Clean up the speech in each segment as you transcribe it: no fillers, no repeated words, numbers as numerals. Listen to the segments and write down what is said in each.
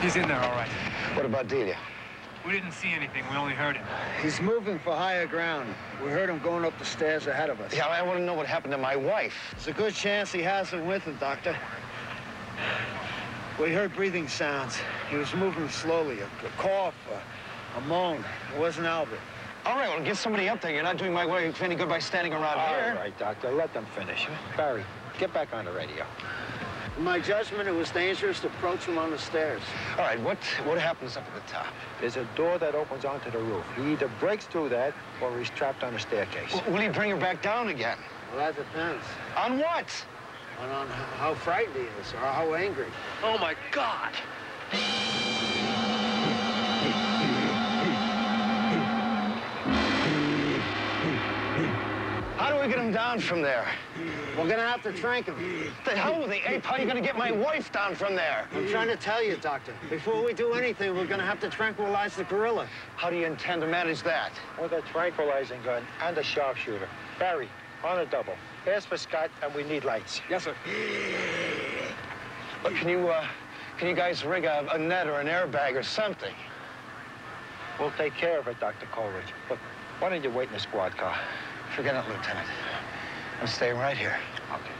He's in there, all right. What about Delia? We didn't see anything. We only heard him. He's moving for higher ground. We heard him going up the stairs ahead of us. Yeah, I want to know what happened to my wife. There's a good chance he has him with him, Doctor. We heard breathing sounds. He was moving slowly. A cough, a moan. It wasn't Albert. All right, well, get somebody up there. You're not doing my wife any good by standing around here. All right, Doctor, let them finish. Barry, get back on the radio. In my judgment, it was dangerous to approach him on the stairs. All right, what happens up at the top? There's a door that opens onto the roof. He either breaks through that or he's trapped on a staircase. Will he bring her back down again? Well, that depends. On what? On how frightened he is or how angry. Oh, my God! How do we get him down from there? We're gonna have to trank him. The hell with the ape. How are you gonna get my wife down from there? I'm trying to tell you, Doctor. Before we do anything, we're gonna have to tranquilize the gorilla. How do you intend to manage that? With a tranquilizing gun and a sharpshooter. Barry, on a double. Ask for Scott, and we need lights. Yes, sir. Look, can you guys rig a net or an airbag or something? We'll take care of it, Dr. Coleridge. But why don't you wait in the squad car? Forget it, Lieutenant. I'm staying right here. Okay.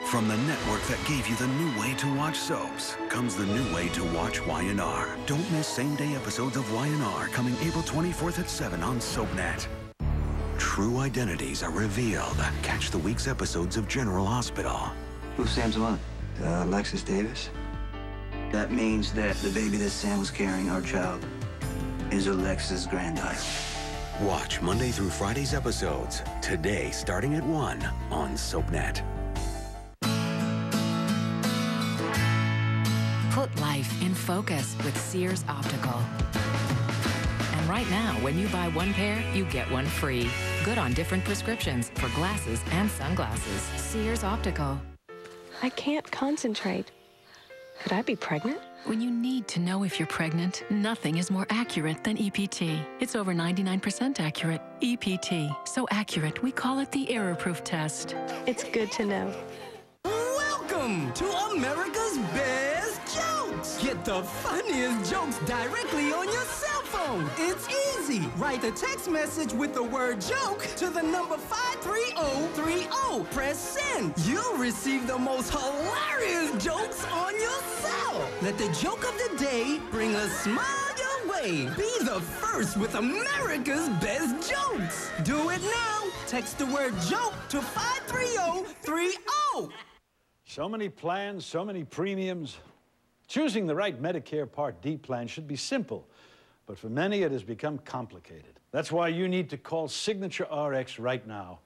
From the network that gave you the new way to watch soaps comes the new way to watch Y&R. Don't miss same-day episodes of Y&R coming April 24th at 7 on SoapNet. True identities are revealed. Catch the week's episodes of General Hospital. Who's Sam's mother? Alexis Davis. That means that the baby that Sam was carrying, our child, is Alexis' granddaughter. Watch Monday through Friday's episodes today starting at 1 on SoapNet. Put life in focus with Sears Optical. And right now, when you buy one pair, you get one free. Good on different prescriptions for glasses and sunglasses. Sears Optical. I can't concentrate. Could I be pregnant? When you need to know if you're pregnant, nothing is more accurate than EPT. It's over 99% accurate. EPT. So accurate, we call it the error-proof test. It's good to know. Welcome to America's Best Jokes. Get the funniest jokes directly on your cell phone. It's easy. Write a text message with the word joke to the number 53030. Press send. You'll receive the most hilarious jokes on your cell. Let the joke of the day bring a smile your way. Be the first with America's Best Jokes. Do it now. Text the word joke to 53030. So many plans, so many premiums. Choosing the right Medicare Part D plan should be simple, but for many it has become complicated. That's why you need to call Signature RX right now.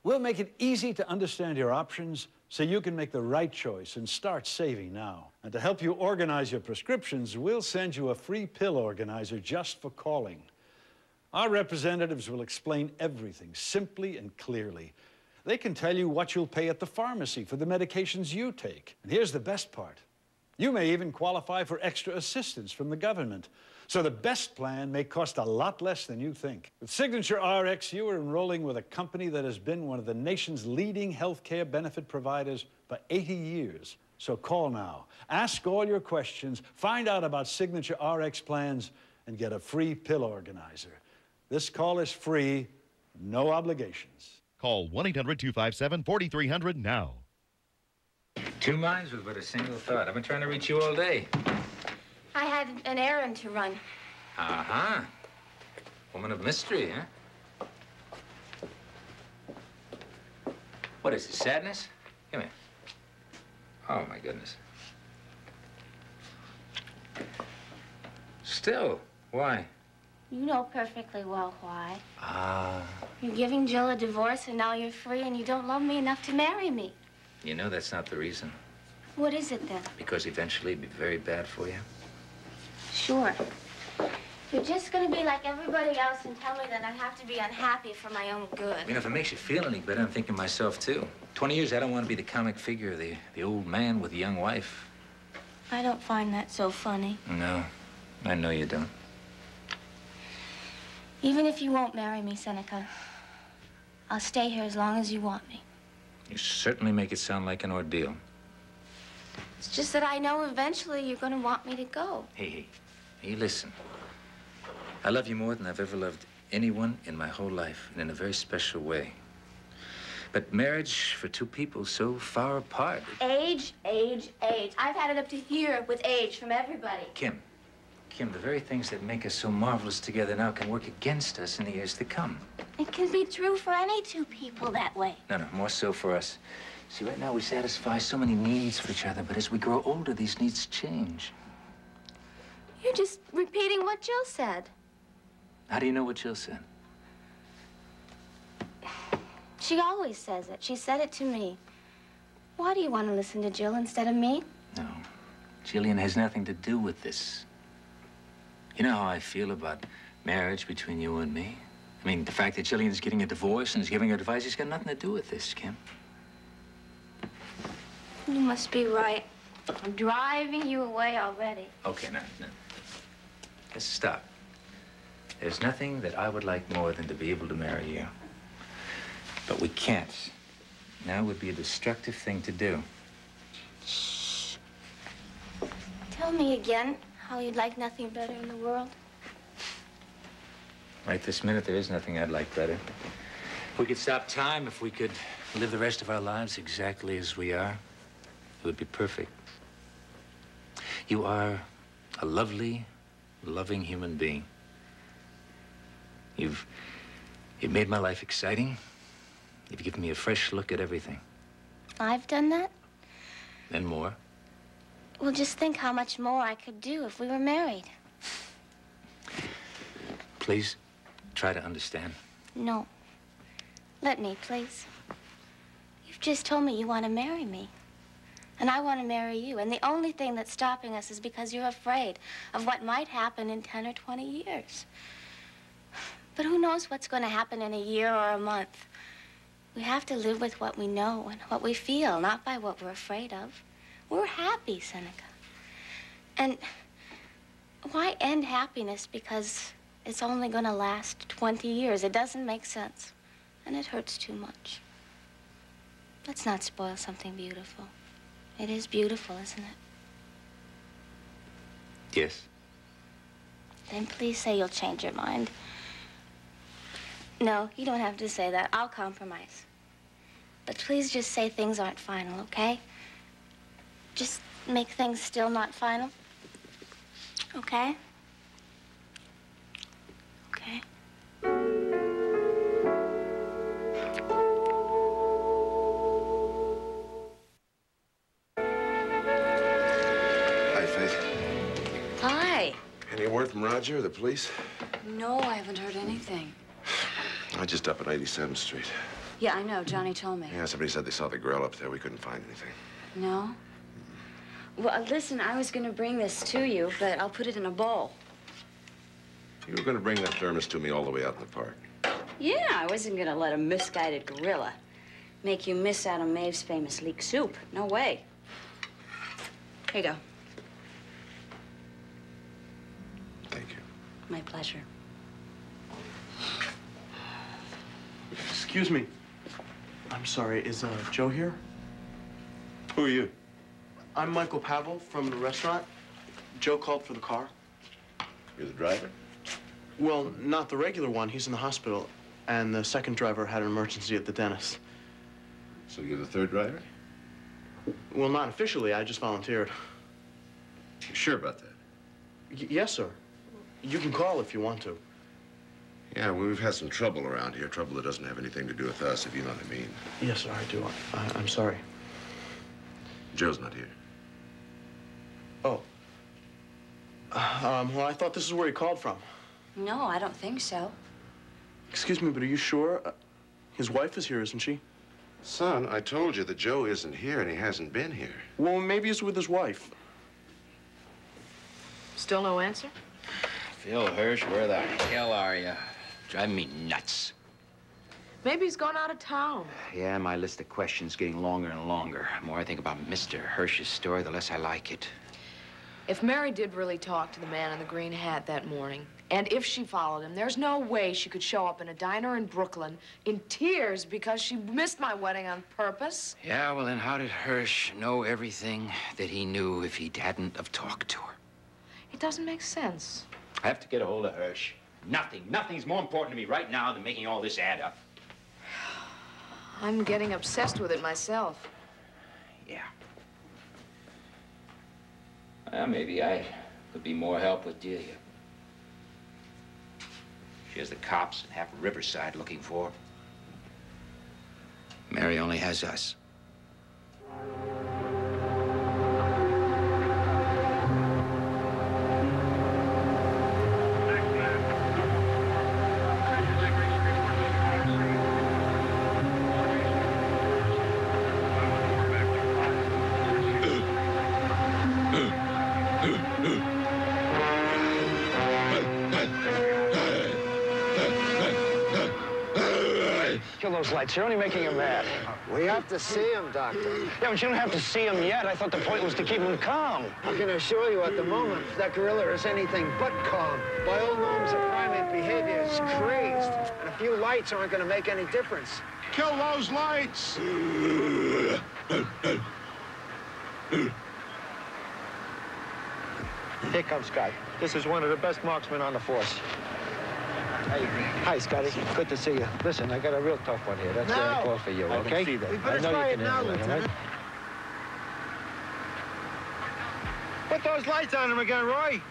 We'll make it easy to understand your options so you can make the right choice and start saving now. And to help you organize your prescriptions, we'll send you a free pill organizer just for calling. Our representatives will explain everything simply and clearly. They can tell you what you'll pay at the pharmacy for the medications you take. And here's the best part. You may even qualify for extra assistance from the government. So the best plan may cost a lot less than you think. With Signature RX, you are enrolling with a company that has been one of the nation's leading healthcare benefit providers for 80 years. So call now. Ask all your questions, find out about Signature RX plans, and get a free pill organizer. This call is free, no obligations. Call 1-800-257-4300 now. Two minds with but a single thought. I've been trying to reach you all day. I had an errand to run. Uh-huh. Woman of mystery, huh? What is it, sadness? Come here. Oh, my goodness. Still, why? You know perfectly well why. Ah. You're giving Jill a divorce, and now you're free, and you don't love me enough to marry me. You know that's not the reason. What is it, then? Because eventually it'd be very bad for you. Sure. You're just gonna be like everybody else and tell me that I have to be unhappy for my own good. You know, if it makes you feel any better, I'm thinking myself, too. 20 years, I don't want to be the comic figure, the old man with the young wife. I don't find that so funny. No, I know you don't. Even if you won't marry me, Seneca, I'll stay here as long as you want me. You certainly make it sound like an ordeal. It's just that I know eventually you're gonna want me to go. Hey, listen. I love you more than I've ever loved anyone in my whole life, and in a very special way. But marriage for two people so far apart... Age, age, age. I've had it up to here with age from everybody. Kim, the very things that make us so marvelous together now can work against us in the years to come. It can be true for any two people that way. No, more so for us. See, right now we satisfy so many needs for each other, but as we grow older, these needs change. You're just repeating what Jill said. How do you know what Jill said? She always says it. She said it to me. Why do you want to listen to Jill instead of me? No. Jillian has nothing to do with this. You know how I feel about marriage between you and me? I mean, the fact that Jillian's getting a divorce and is giving her advice, it's got nothing to do with this, Kim. You must be right. I'm driving you away already. Okay, now. Let's stop. There's nothing that I would like more than to be able to marry you. But we can't. Now would be a destructive thing to do. Shh. Tell me again how you'd like nothing better in the world. Right this minute, there is nothing I'd like better. If we could stop time, if we could live the rest of our lives exactly as we are, it would be perfect. You are a lovely, loving human being. You've made my life exciting. You've given me a fresh look at everything. I've done that? And more. Well, just think how much more I could do if we were married. Please, try to understand. No. Let me, please. You've just told me you want to marry me. And I want to marry you. And the only thing that's stopping us is because you're afraid of what might happen in 10 or 20 years. But who knows what's going to happen in a year or a month? We have to live with what we know and what we feel, not by what we're afraid of. We're happy, Seneca. And why end happiness because it's only going to last 20 years? It doesn't make sense. And it hurts too much. Let's not spoil something beautiful. It is beautiful, isn't it? Yes. Then please say you'll change your mind. No, you don't have to say that. I'll compromise. But please just say things aren't final, okay? Just make things still not final. Okay? Okay. Hi, Faith. Hi. Any word from Roger or the police? No, I haven't heard anything. I just up at 87th Street. Yeah, I know. Johnny told me. Yeah, somebody said they saw the grill up there. We couldn't find anything. No? Well, listen, I was going to bring this to you, but I'll put it in a bowl. You were going to bring that thermos to me all the way out in the park. Yeah, I wasn't going to let a misguided gorilla make you miss out on Maeve's famous leek soup. No way. Here you go. Thank you. My pleasure. Excuse me. I'm sorry, is Joe here? Who are you? I'm Michael Pavel from the restaurant. Joe called for the car. You're the driver? Well, not the regular one. He's in the hospital. And the second driver had an emergency at the dentist. So you're the third driver? Well, not officially. I just volunteered. You sure about that? Yes, sir. You can call if you want to. Yeah, well, we've had some trouble around here. Trouble that doesn't have anything to do with us, if you know what I mean. Yes, sir, I do. I'm sorry. Joe's not here. Oh. Well, I thought this is where he called from. No, I don't think so. Excuse me, but are you sure? His wife is here, isn't she? Son, I told you that Joe isn't here and he hasn't been here. Well, maybe he's with his wife. Still no answer? Phil Hirsch, where the hell are you? Driving me nuts. Maybe he's gone out of town. Yeah, my list of questions getting longer and longer. The more I think about Mr. Hirsch's story, the less I like it. If Mary did really talk to the man in the green hat that morning, and if she followed him, there's no way she could show up in a diner in Brooklyn in tears because she missed my wedding on purpose. Yeah, well, then how did Hirsch know everything that he knew if he hadn't have talked to her? It doesn't make sense. I have to get a hold of Hirsch. Nothing's more important to me right now than making all this add up. I'm getting obsessed with it myself. Yeah. Well, maybe I could be more help with Delia. She has the cops and half Riverside looking for her. Mary only has us. Kill those lights. You're only making him mad. We have to see him, Doctor. Yeah, but you don't have to see him yet. I thought the point was to keep him calm. I can assure you at the moment, that gorilla is anything but calm. By all norms of primate behavior, it's crazed. And a few lights aren't going to make any difference. Kill those lights! Here comes Scott. This is one of the best marksmen on the force. Hey, hi, Scotty. Good to see you. Listen, I got a real tough one here. That's why I called for you, okay? I can see that. We better try it now, Lieutenant. Put those lights on him again, Roy.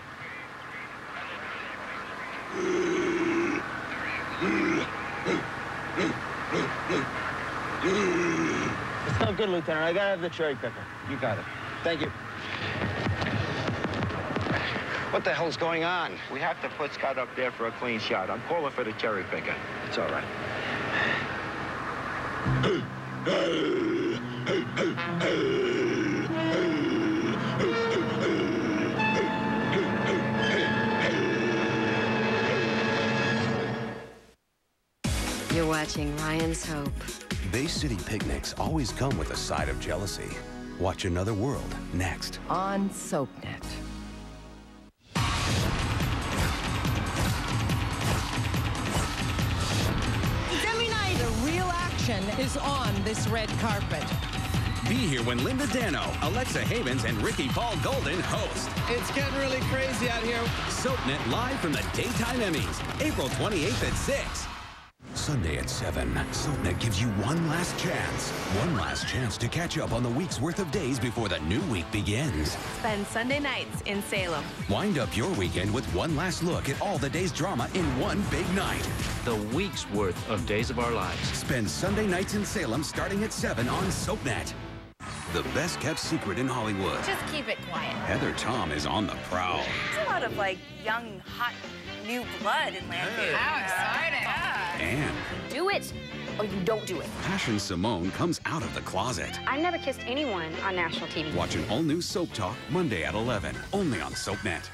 It's no good, Lieutenant. I gotta have the cherry picker. You got it. Thank you. What the hell's going on? We have to put Scott up there for a clean shot. I'm calling for the cherry picker. It's all right. You're watching Ryan's Hope. Bay City picnics always come with a side of jealousy. Watch Another World next. On SoapNet. Is on this red carpet. Be here when Linda Dano, Alexa Havens, and Ricky Paul Golden host. It's getting really crazy out here. SoapNet live from the Daytime Emmys, April 28th at 6. Sunday at 7, SoapNet gives you one last chance. One last chance to catch up on the week's worth of days before the new week begins. Spend Sunday nights in Salem. Wind up your weekend with one last look at all the day's drama in one big night. The week's worth of Days of Our Lives. Spend Sunday nights in Salem starting at 7 on SoapNet. The best kept secret in Hollywood. Just keep it quiet. Heather Tom is on the prowl. There's a lot of, young, hot, new blood in Landfield. How exciting. And Do it, or you don't do it. Passion Simone comes out of the closet. I never kissed anyone on national TV. Watch an all-new Soap Talk Monday at 11, only on SoapNet.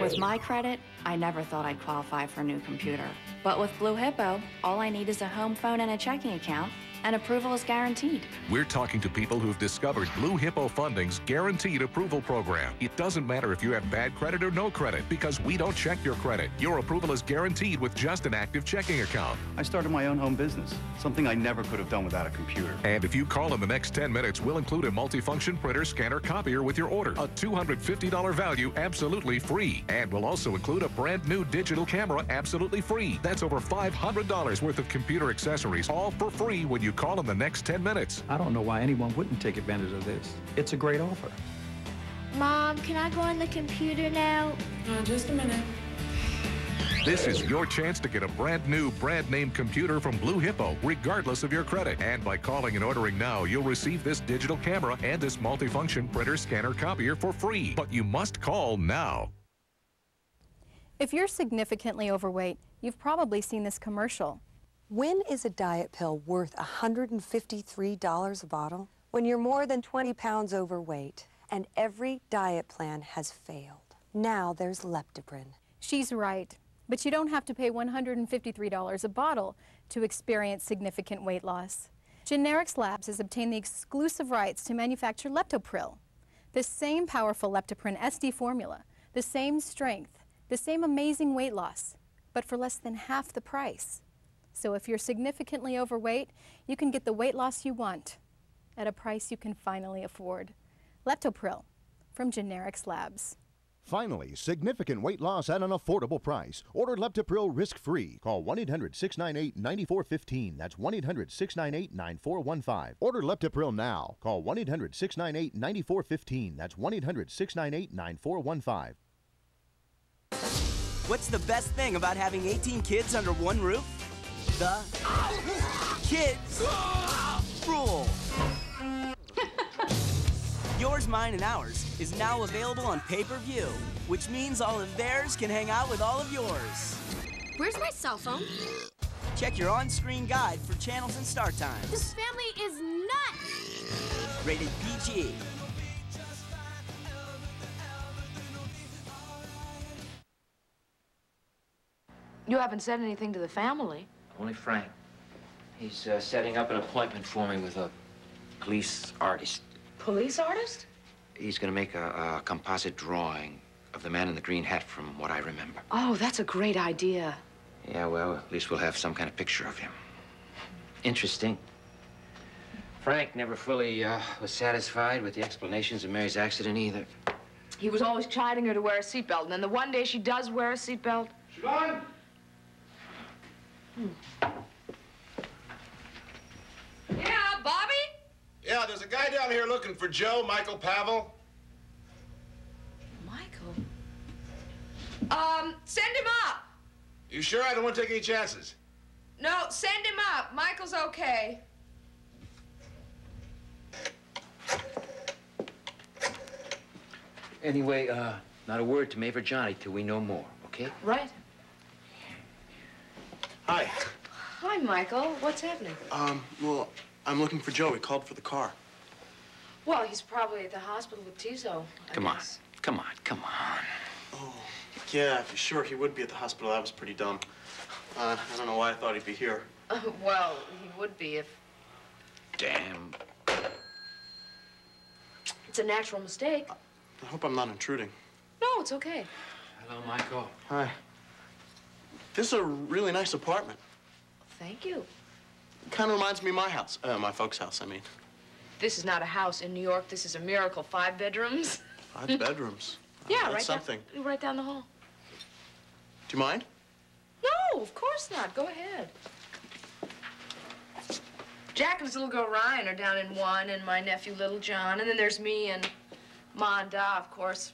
With my credit, I never thought I'd qualify for a new computer. But with Blue Hippo, all I need is a home phone and a checking account, and approval is guaranteed. We're talking to people who've discovered Blue Hippo Funding's Guaranteed Approval Program. It doesn't matter if you have bad credit or no credit, because we don't check your credit. Your approval is guaranteed with just an active checking account. I started my own home business, something I never could have done without a computer. And if you call in the next 10 minutes, we'll include a multifunction printer, scanner, copier with your order. A $250 value, absolutely free. And we'll also include a brand new digital camera, absolutely free. That's over $500 worth of computer accessories, all for free when you call in the next 10 minutes. I don't know why anyone wouldn't take advantage of this. It's a great offer. Mom, can I go on the computer now? Just a minute. This is your chance to get a brand new, brand name computer from Blue Hippo, regardless of your credit. And by calling and ordering now, you'll receive this digital camera and this multifunction printer, scanner, copier for free. But you must call now. If you're significantly overweight, you've probably seen this commercial. When is a diet pill worth $153 a bottle? When you're more than 20 pounds overweight and every diet plan has failed. Now there's Leptoprin. She's right, but you don't have to pay $153 a bottle to experience significant weight loss. Generics Labs has obtained the exclusive rights to manufacture Leptopril, the same powerful Leptoprin SD formula, the same strength, the same amazing weight loss, but for less than half the price. So if you're significantly overweight, you can get the weight loss you want at a price you can finally afford. Leptopril from Generics Labs. Finally, significant weight loss at an affordable price. Order Leptopril risk-free. Call 1-800-698-9415. That's 1-800-698-9415. Order Leptopril now. Call 1-800-698-9415. That's 1-800-698-9415. What's the best thing about having 18 kids under one roof? The kids rule. Yours, Mine, and Ours is now available on pay-per-view, which means all of theirs can hang out with all of yours. Where's my cell phone? Check your on-screen guide for channels and start times. This family is nuts! Rated PG. You haven't said anything to the family. Only Frank. He's setting up an appointment for me with a police artist. Police artist? He's going to make a composite drawing of the man in the green hat from what I remember. Oh, that's a great idea. Yeah, well, at least we'll have some kind of picture of him. Interesting. Frank never fully was satisfied with the explanations of Mary's accident either. He was always chiding her to wear a seatbelt, and then the one day she does wear a seatbelt. Siobhan? Yeah, Bobby? Yeah, there's a guy down here looking for Joe, Michael Pavel. Michael? Send him up. You sure? I don't want to take any chances. No, send him up. Michael's okay. Anyway, not a word to Maeve or Johnny till we know more, okay? Right. Hi. Hi, Michael. What's happening? Well, I'm looking for Joe. He called for the car. Well, he's probably at the hospital with Tizo. Come on. Come on. Come on. Oh, yeah, sure, he would be at the hospital. That was pretty dumb. I don't know why I thought he'd be here. Well, he would be if... Damn. It's a natural mistake. I hope I'm not intruding. No, it's okay. Hello, Michael. Hi. This is a really nice apartment. Thank you. Kind of reminds me of my house. My folks' house, I mean. This is not a house in New York. This is a miracle. 5 bedrooms. 5 bedrooms. Yeah, that's something. Right down the hall. Do you mind? No, of course not. Go ahead. Jack and his little girl Ryan are down in one, and my nephew Little John, and then there's me and Ma and Da, of course.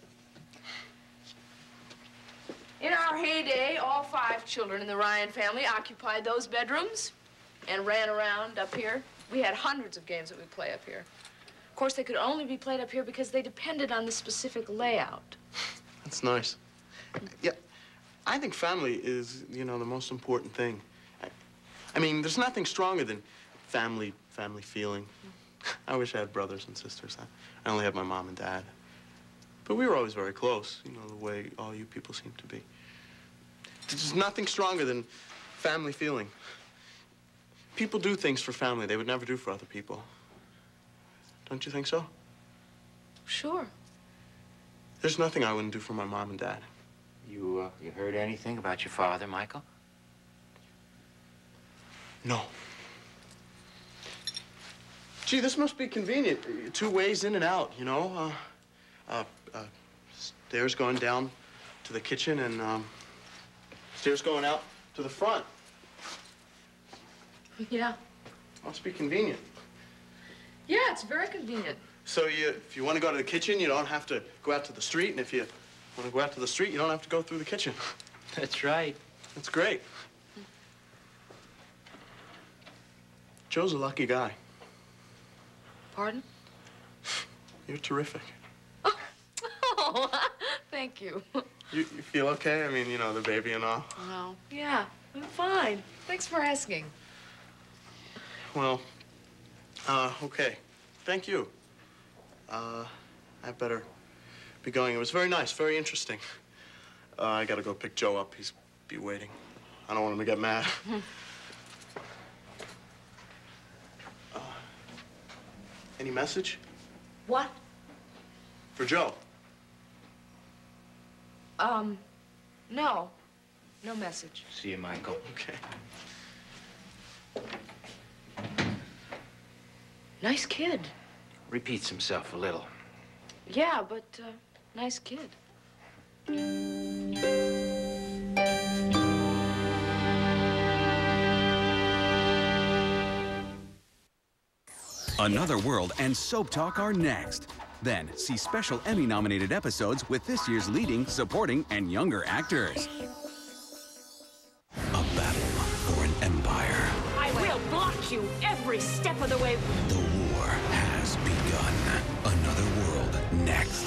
In our heyday, all 5 children in the Ryan family occupied those bedrooms and ran around up here. We had hundreds of games that we'd play up here. Of course, they could only be played up here because they depended on the specific layout. That's nice. Yeah, I think family is, you know, the most important thing. I mean, there's nothing stronger than family feeling. I wish I had brothers and sisters. I only have my mom and dad. But we were always very close, you know, the way all you people seem to be. There's nothing stronger than family feeling. People do things for family they would never do for other people. Don't you think so? Sure. There's nothing I wouldn't do for my mom and dad. You heard anything about your father, Michael? No. Gee, this must be convenient. 2 ways in and out, you know? Stairs going down to the kitchen and stairs going out to the front. Yeah. Must be convenient. Yeah, it's very convenient. So if you want to go to the kitchen, you don't have to go out to the street, and if you want to go out to the street, you don't have to go through the kitchen. That's right. That's great. Joe's a lucky guy. Pardon? You're terrific. Oh, thank you. You feel okay? I mean, you know, the baby and all. Well, yeah, I'm fine. Thanks for asking. Well, okay. Thank you. I better be going. It was very nice, very interesting. I gotta go pick Joe up. He's be waiting. I don't want him to get mad. Any message? What? For Joe? No. No message. See you, Michael. Okay. Nice kid. Repeats himself a little. Yeah, but, nice kid. Another World and Soap Talk are next. Then, see special Emmy-nominated episodes with this year's leading, supporting, and younger actors. A battle for an empire. I will block you every step of the way. The war has begun. Another World next.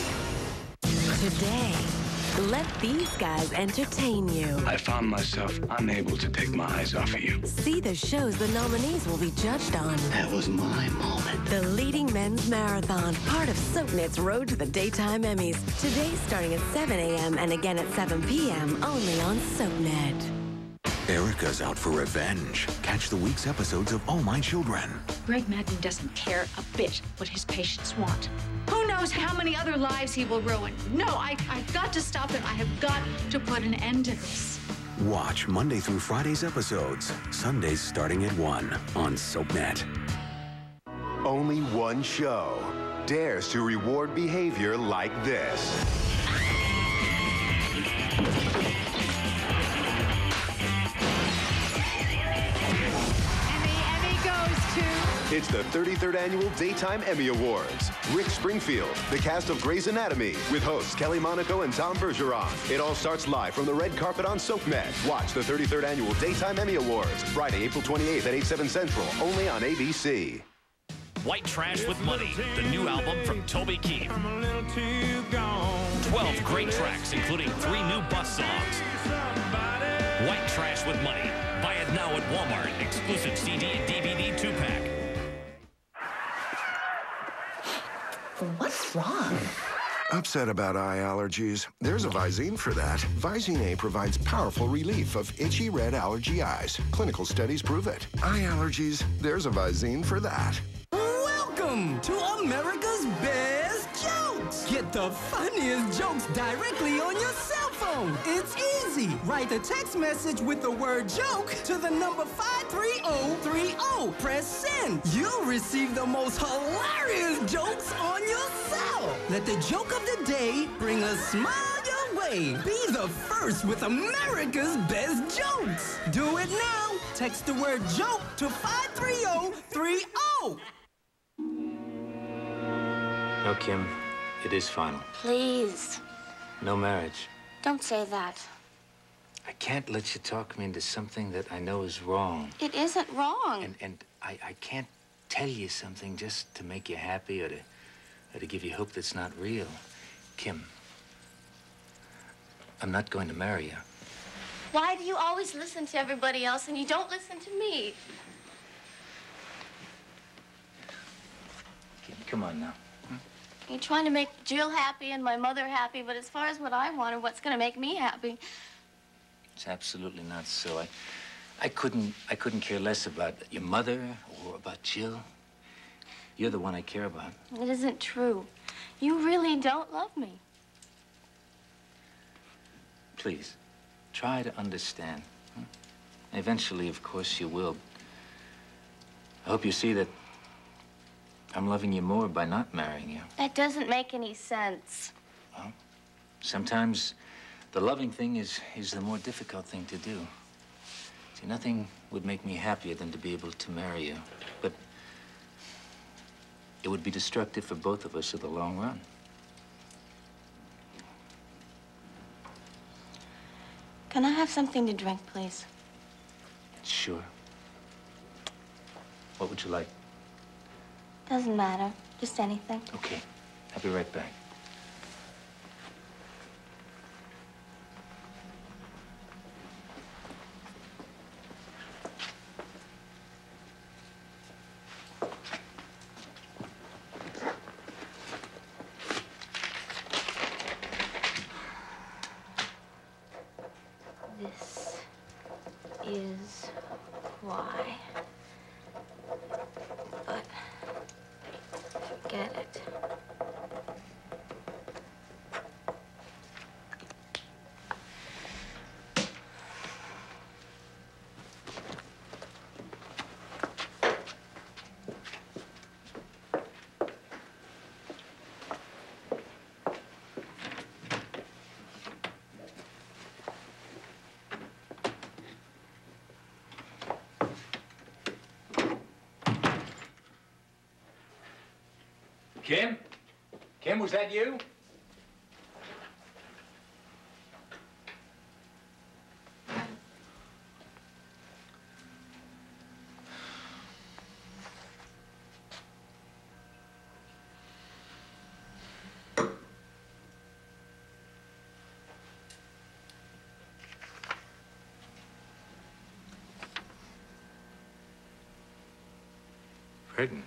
Today, let these guys entertain you. I found myself unable to take my eyes off of you. See the shows the nominees will be judged on. That was my moment. The Leading Men's Marathon, part of SoapNet's Road to the Daytime Emmys. Today starting at 7 a.m. and again at 7 p.m. only on SoapNet. Erica's out for revenge. Catch the week's episodes of All My Children. Greg Madden doesn't care a bit what his patients want. Who knows how many other lives he will ruin? No, I've got to stop him. I have got to put an end to this. Watch Monday through Friday's episodes. Sundays starting at 1 on SoapNet. Only one show dares to reward behavior like this. It's the 33rd Annual Daytime Emmy Awards. Rick Springfield, the cast of Grey's Anatomy, with hosts Kelly Monaco and Tom Bergeron. It all starts live from the red carpet on SoapNet. Watch the 33rd Annual Daytime Emmy Awards, Friday, April 28th at 8, 7 Central, only on ABC. White Trash with Money, the new album from Toby Keith. 12 great tracks, including 3 new bus songs. White Trash with Money. Buy it now at Walmart. Exclusive CD and DVD 2-pack. What's wrong? Upset about eye allergies? There's a Visine for that. Visine A provides powerful relief of itchy red allergy eyes. Clinical studies prove it. Eye allergies? There's a Visine for that. Welcome to America's Best Jokes. Get the funniest jokes directly on your cell phone. It's easy. Write a text message with the word joke to the number 53030. Press send. You'll receive the most hilarious jokes on your cell. Let the joke of the day bring a smile your way. Be the first with America's Best Jokes. Do it now. Text the word joke to 53030. No, Kim, it is final. Please, No marriage. don't say that. I can't let you talk me into something that I know is wrong. It isn't wrong. And I can't tell you something just to make you happy or to give you hope that's not real. Kim, I'm not going to marry you. Why do you always listen to everybody else and you don't listen to me? Kim, come on now. You're trying to make Jill happy and my mother happy, but as far as what I want or what's going to make me happy, It's absolutely not so. I couldn't care less about your mother or about Jill. You're the one I care about. it isn't true. You really don't love me. Please, try to understand. Eventually, of course, you will. I hope you see that I'm loving you more by not marrying you. That doesn't make any sense. Well, sometimes the loving thing is the more difficult thing to do. See, nothing would make me happier than to be able to marry you. But it would be destructive for both of us in the long run. Can I have something to drink, please? Sure. What would you like? Doesn't matter. Just anything. Okay. I'll be right back. This is why. But forget it. Kim? Kim, was that you? Pregnant?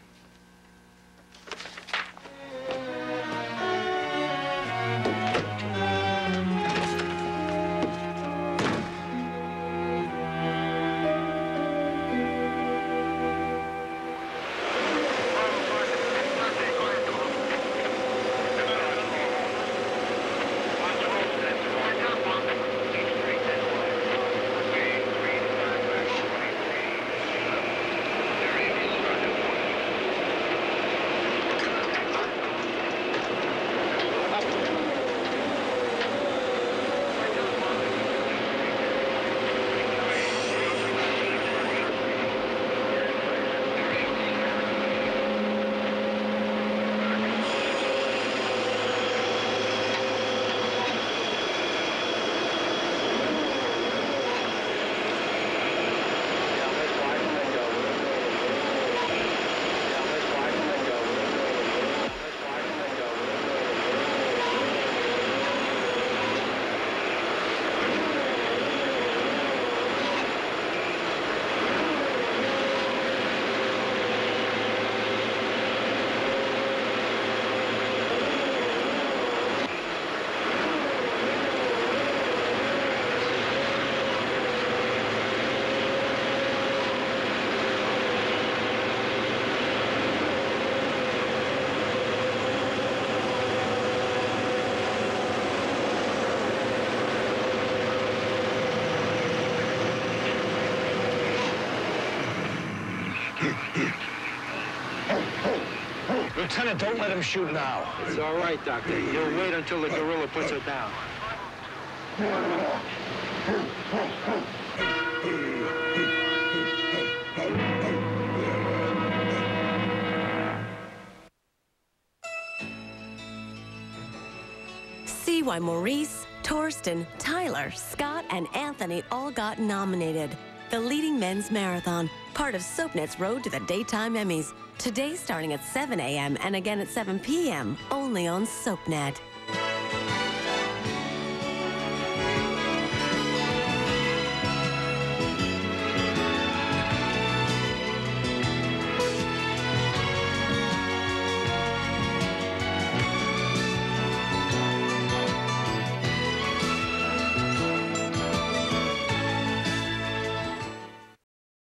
Lieutenant, don't let him shoot now. It's all right, Doctor. You'll wait until the gorilla puts her down. See why Maurice, Torsten, Tyler, Scott, and Anthony all got nominated. The leading men's marathon, part of SoapNet's Road to the Daytime Emmys. Today starting at 7 a.m. and again at 7 p.m. only on SoapNet.